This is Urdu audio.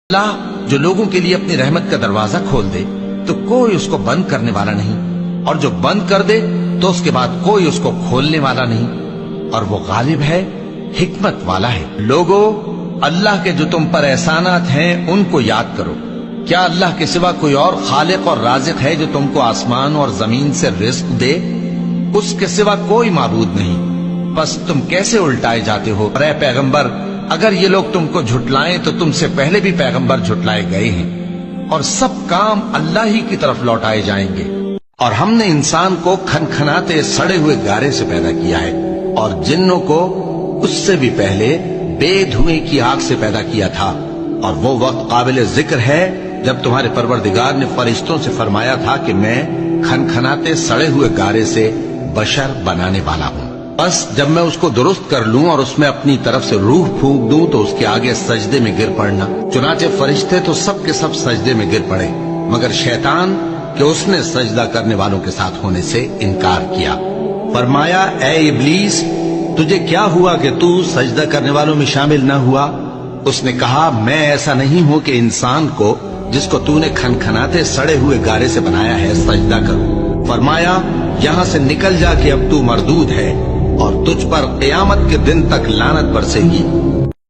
اللہ جو لوگوں کے لیے اپنی رحمت کا دروازہ کھول دے تو کوئی اس کو بند کرنے والا نہیں، اور جو بند کر دے تو اس کے بعد کوئی اس کو کھولنے والا نہیں، اور وہ غالب ہے، حکمت والا ہے۔ لوگو، اللہ کے جو تم پر احسانات ہیں ان کو یاد کرو۔ کیا اللہ کے سوا کوئی اور خالق اور رازق ہے جو تم کو آسمان اور زمین سے رزق دے؟ اس کے سوا کوئی معبود نہیں، بس تم کیسے الٹائے جاتے ہو؟ اے پیغمبر، اگر یہ لوگ تم کو جھٹلائیں تو تم سے پہلے بھی پیغمبر جھٹلائے گئے ہیں، اور سب کام اللہ ہی کی طرف لوٹائے جائیں گے۔ اور ہم نے انسان کو کھنکھناتے سڑے ہوئے گارے سے پیدا کیا ہے، اور جنوں کو اس سے بھی پہلے بے دھوئیں کی آگ سے پیدا کیا تھا۔ اور وہ وقت قابل ذکر ہے جب تمہارے پروردگار نے فرشتوں سے فرمایا تھا کہ میں کھنکھناتے سڑے ہوئے گارے سے بشر بنانے والا ہوں، بس جب میں اس کو درست کر لوں اور اس میں اپنی طرف سے روح پھونک دوں تو اس کے آگے سجدے میں گر پڑنا۔ چنانچہ فرشتے تو سب کے سب سجدے میں گر پڑے مگر شیطان کہ اس نے سجدہ کرنے والوں کے ساتھ ہونے سے انکار کیا۔ فرمایا، اے ابلیس، تجھے کیا ہوا کہ تو سجدہ کرنے والوں میں شامل نہ ہوا؟ اس نے کہا، میں ایسا نہیں ہوں کہ انسان کو جس کو تو نے کھنکھناتے سڑے ہوئے گارے سے بنایا ہے سجدہ کروں۔ فرمایا، یہاں سے نکل جا کہ اب تو مردود ہے اور تجھ پر قیامت کے دن تک لعنت برسے گی۔